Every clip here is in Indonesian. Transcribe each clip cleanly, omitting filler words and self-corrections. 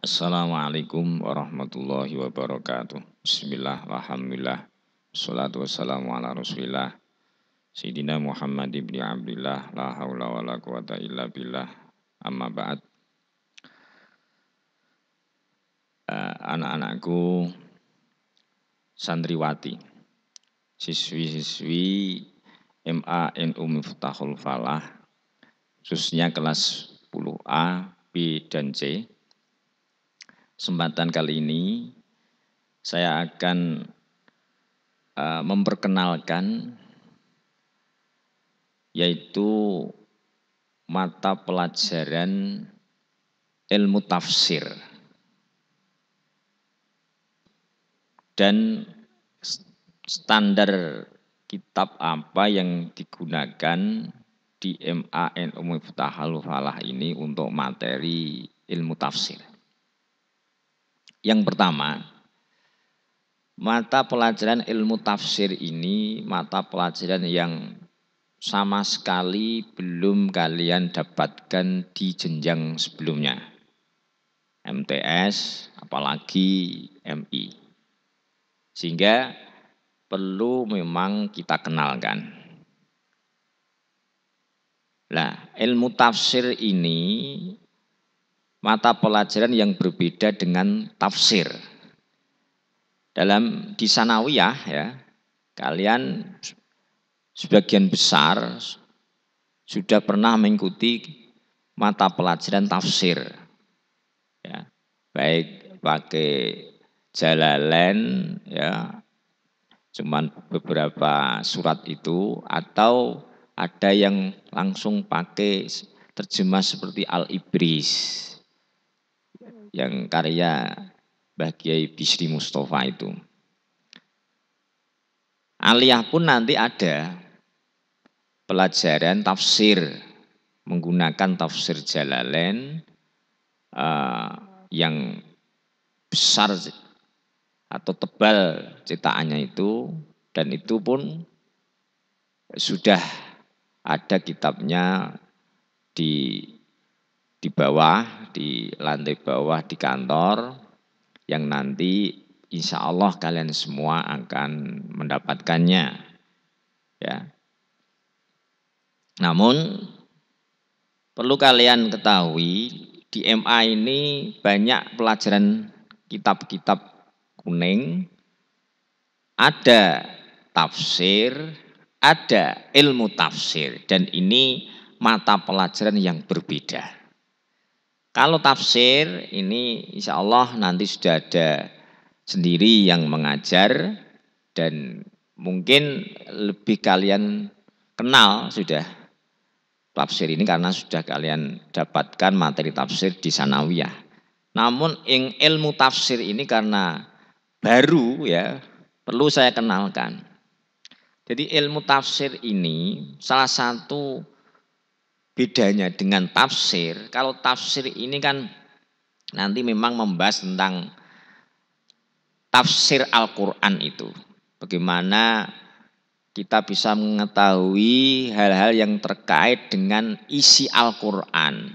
Assalamualaikum warahmatullahi wabarakatuh. Bismillah, alhamdulillah, salatu wassalamu ala rasulillah, Sayyidina Muhammad ibn Abdillah, la hawla wa la quwata illa billah, amma ba'd. Anak-anakku santriwati, siswi-siswi MANU Miftahul Falah, khususnya kelas 10A, B, dan C. Kesempatan kali ini saya akan memperkenalkan yaitu mata pelajaran ilmu tafsir dan standar kitab apa yang digunakan di MANU Miftahul Falah ini untuk materi ilmu tafsir. Yang pertama, mata pelajaran ilmu tafsir ini mata pelajaran yang sama sekali belum kalian dapatkan di jenjang sebelumnya. MTS, apalagi MI. Sehingga perlu memang kita kenalkan. Nah, ilmu tafsir ini mata pelajaran yang berbeda dengan tafsir. Di sanawiyah ya, kalian sebagian besar sudah pernah mengikuti mata pelajaran tafsir. Ya, baik pakai Jalalain ya, cuman beberapa surat itu, atau ada yang langsung pakai terjemah seperti Al-Ibris yang karya Mbah Kiai Bisri Mustafa itu. Aliyah pun nanti ada pelajaran tafsir menggunakan tafsir Jalalain yang besar atau tebal cetakannya itu, dan itu pun sudah ada kitabnya di bawah, di lantai bawah di kantor, yang nanti insya Allah kalian semua akan mendapatkannya ya. Namun perlu kalian ketahui, di MA ini banyak pelajaran kitab-kitab kuning, ada tafsir, ada ilmu tafsir, dan ini mata pelajaran yang berbeda. Kalau tafsir ini insya Allah nanti sudah ada sendiri yang mengajar, dan mungkin lebih kalian kenal sudah tafsir ini karena sudah kalian dapatkan materi tafsir di sanawiyah. Namun ilmu tafsir ini karena baru ya, perlu saya kenalkan. Jadi ilmu tafsir ini salah satu bedanya dengan tafsir, kalau tafsir ini kan nanti memang membahas tentang tafsir Al-Quran itu. Bagaimana kita bisa mengetahui hal-hal yang terkait dengan isi Al-Quran,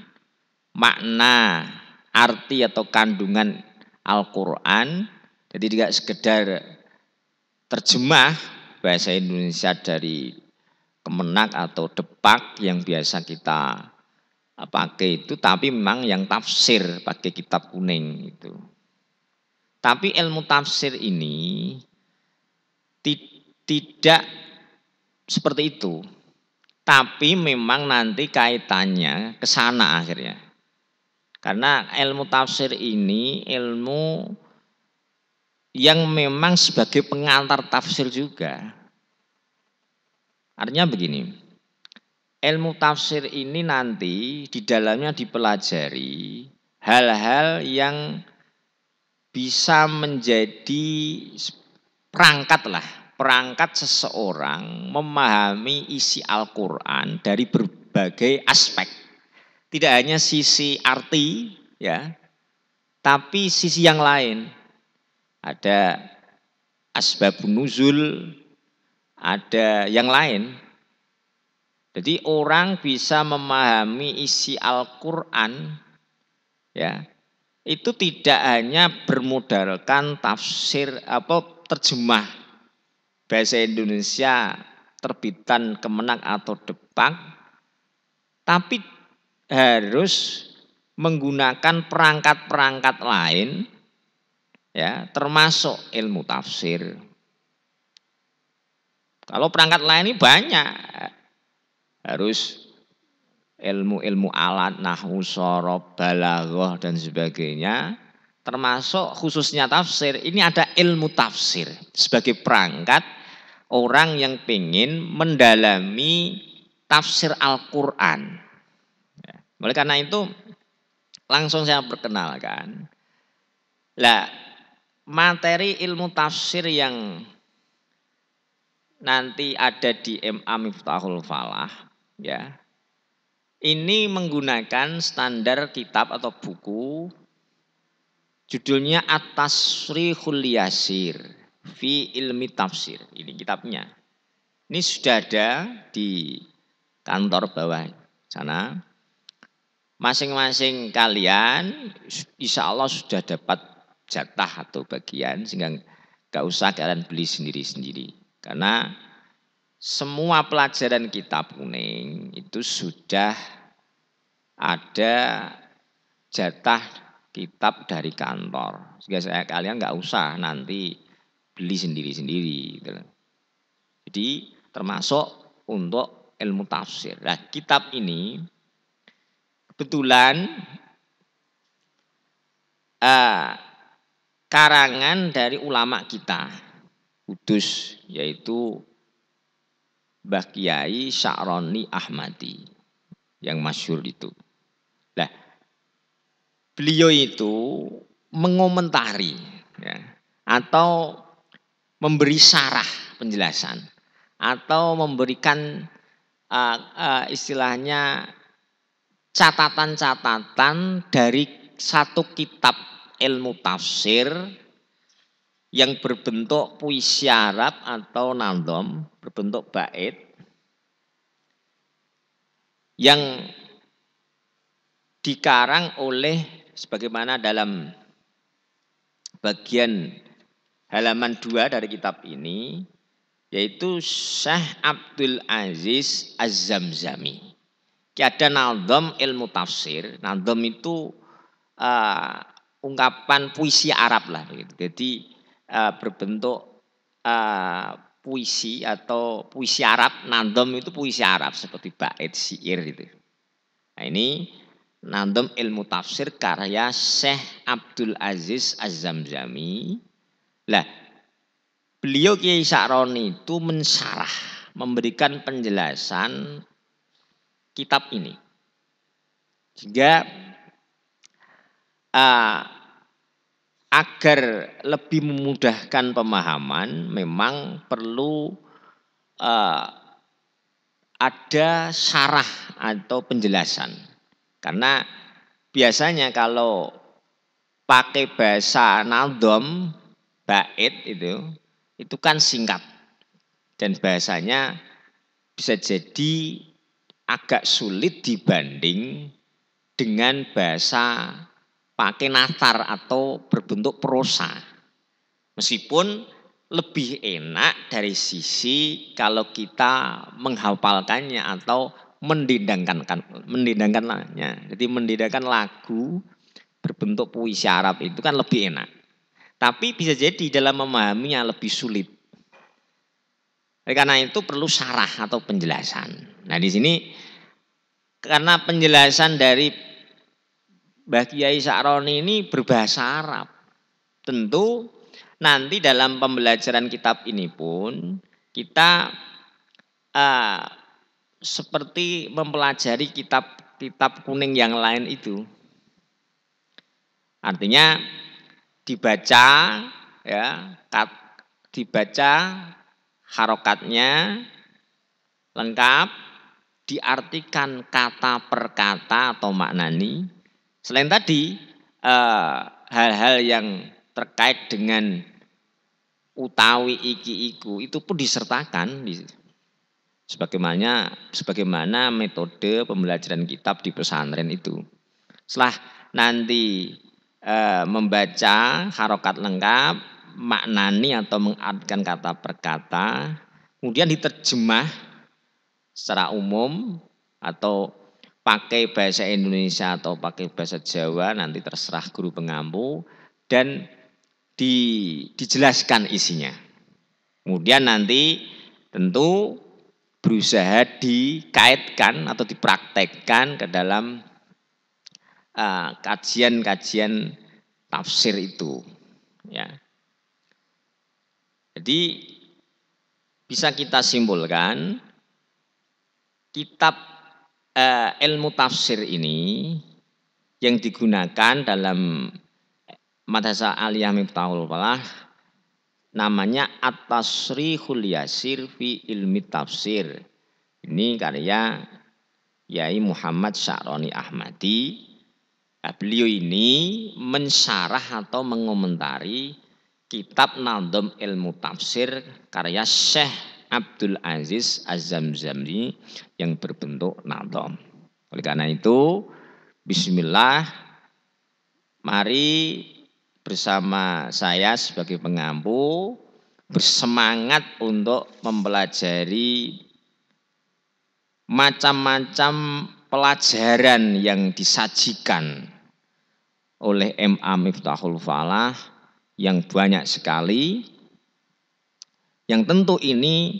makna, arti atau kandungan Al-Quran. Jadi tidak sekedar terjemah bahasa Indonesia dari Kemenak atau Depak yang biasa kita pakai itu, tapi memang yang tafsir pakai kitab kuning itu. Tapi ilmu tafsir ini tidak seperti itu. Tapi memang nanti kaitannya ke sana akhirnya. Karena ilmu tafsir ini ilmu yang memang sebagai pengantar tafsir juga. Artinya begini, ilmu tafsir ini nanti di dalamnya dipelajari hal-hal yang bisa menjadi perangkat seseorang memahami isi Al-Quran dari berbagai aspek. Tidak hanya sisi arti ya, tapi sisi yang lain. Ada asbabun nuzul, ada yang lain. Jadi orang bisa memahami isi Al-Quran ya itu tidak hanya bermodalkan tafsir terjemah bahasa Indonesia terbitan Kemenak atau Depak, tapi harus menggunakan perangkat-perangkat lain ya, termasuk ilmu tafsir. Kalau perangkat lain ini banyak, harus ilmu-ilmu alat, nahwu, shoroh, balaghah dan sebagainya, termasuk khususnya tafsir. Ini ada ilmu tafsir sebagai perangkat orang yang ingin mendalami tafsir Al-Quran. Oleh karena itu langsung saya perkenalkan. Lah, materi ilmu tafsir yang nanti ada di MA Miftahul Falah, ya, ini menggunakan standar kitab atau buku judulnya At-Tasrihul Yasir fi Ilmi Tafsir. Ini kitabnya. Ini sudah ada di kantor bawah sana. Masing-masing kalian insya Allah sudah dapat jatah atau bagian sehingga gak usah kalian beli sendiri-sendiri. Karena semua pelajaran kitab kuning itu sudah ada jatah kitab dari kantor. Sehingga kalian gak usah nanti beli sendiri-sendiri. Gitu. Jadi termasuk untuk ilmu tafsir. Nah, kitab ini kebetulan karangan dari ulama kita kudus, yaitu Mbah Kiai Sya'roni Ahmadi yang masyhur itu. Nah, beliau itu mengomentari ya, atau memberi syarah penjelasan atau memberikan istilahnya catatan-catatan dari satu kitab ilmu tafsir yang berbentuk puisi Arab atau nandom, berbentuk bait, yang dikarang oleh sebagaimana dalam bagian halaman 2 dari kitab ini, yaitu Syekh Abdul Aziz Az-Zamzami. Ada nandom ilmu tafsir. Nandom itu ungkapan puisi Arab lah. Jadi berbentuk puisi atau puisi Arab. Nandom itu puisi Arab seperti bait, syair gitu. Nah, ini nandom ilmu tafsir karya Syekh Abdul Aziz Az-Zamzami. Lah, beliau Kiai Sya'roni itu mensyarah, memberikan penjelasan kitab ini. Sehingga agar lebih memudahkan pemahaman, memang perlu ada syarah atau penjelasan. Karena biasanya kalau pakai bahasa naldom, bait itu kan singkat. Dan bahasanya bisa jadi agak sulit dibanding dengan bahasa pakai nathar atau berbentuk prosa. Meskipun lebih enak dari sisi kalau kita menghafalkannya atau mendendangkannya. Jadi mendendangkan lagu berbentuk puisi Arab itu kan lebih enak. Tapi bisa jadi dalam memahaminya lebih sulit. Karena itu perlu syarah atau penjelasan. Nah, di sini karena penjelasan dari Mbah Kiai Sya'roni ini berbahasa Arab. Tentu nanti dalam pembelajaran kitab ini pun kita seperti mempelajari kitab kuning yang lain itu. Artinya dibaca ya, dibaca harokatnya lengkap, diartikan kata per kata atau maknani. Selain tadi hal-hal yang terkait dengan utawi iki iku itu pun disertakan sebagaimana metode pembelajaran kitab di pesantren itu. Setelah nanti membaca harokat lengkap, maknani atau mengartikan kata per kata, kemudian diterjemah secara umum atau pakai bahasa Indonesia atau pakai bahasa Jawa, nanti terserah guru pengampu, dan dijelaskan isinya. Kemudian nanti tentu berusaha dikaitkan atau dipraktekkan ke dalam kajian-kajian tafsir itu, ya. Jadi bisa kita simpulkan kitab ilmu tafsir ini yang digunakan dalam Madrasah Aliyah Miftahul Falah namanya At-Tasrihul Yasir fi Ilmi Tafsir. Ini karya Yai Muhammad Sya'roni Ahmadi. Beliau ini mensyarah atau mengomentari kitab Nadham Ilmu Tafsir karya Syekh Abdul Aziz Az-Zamzami yang berbentuk nadham. Oleh karena itu, bismillah, mari bersama saya sebagai pengampu bersemangat untuk mempelajari macam-macam pelajaran yang disajikan oleh MA Miftahul Falah yang banyak sekali, yang tentu ini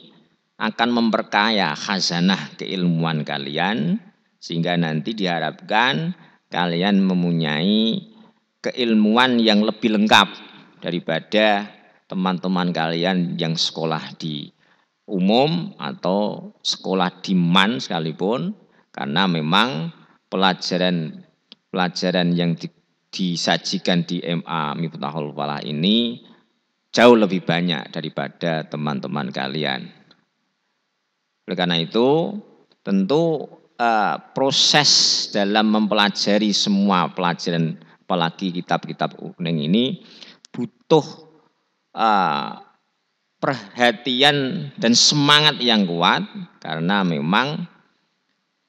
akan memperkaya khazanah keilmuan kalian, sehingga nanti diharapkan kalian mempunyai keilmuan yang lebih lengkap daripada teman-teman kalian yang sekolah di umum atau sekolah di MAN sekalipun, karena memang pelajaran yang disajikan di MA Miftahul Falah ini jauh lebih banyak daripada teman-teman kalian. Oleh karena itu, tentu proses dalam mempelajari semua pelajaran, apalagi kitab-kitab kuning ini, butuh perhatian dan semangat yang kuat, karena memang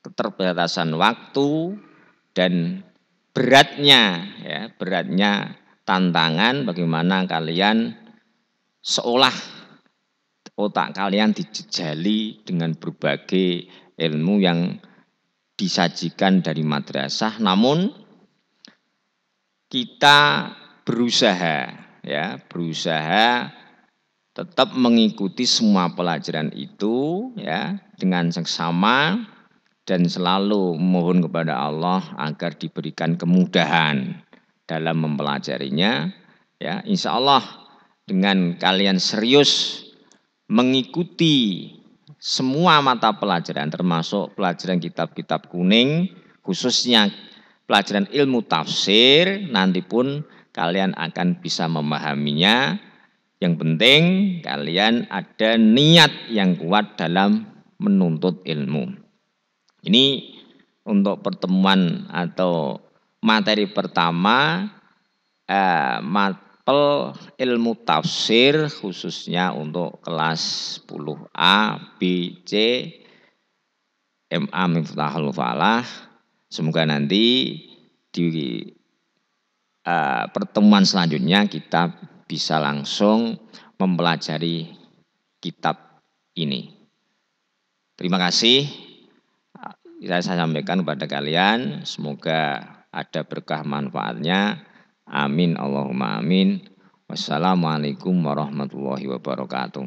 keterbatasan waktu dan beratnya tantangan bagaimana kalian seolah otak kalian dijejali dengan berbagai ilmu yang disajikan dari madrasah, namun kita berusaha tetap mengikuti semua pelajaran itu, ya, dengan seksama dan selalu mohon kepada Allah agar diberikan kemudahan dalam mempelajarinya, ya. Insya Allah dengan kalian serius mengikuti semua mata pelajaran, termasuk pelajaran kitab-kitab kuning, khususnya pelajaran ilmu tafsir, nanti pun kalian akan bisa memahaminya. Yang penting kalian ada niat yang kuat dalam menuntut ilmu. Ini untuk pertemuan atau materi pertama, mapel ilmu tafsir khususnya untuk kelas 10A, B, C, MA Miftahul Falah. Semoga nanti di pertemuan selanjutnya kita bisa langsung mempelajari kitab ini. Terima kasih. Saya sampaikan kepada kalian, semoga ada berkah manfaatnya. Amin Allahumma amin. Wassalamualaikum warahmatullahi wabarakatuh.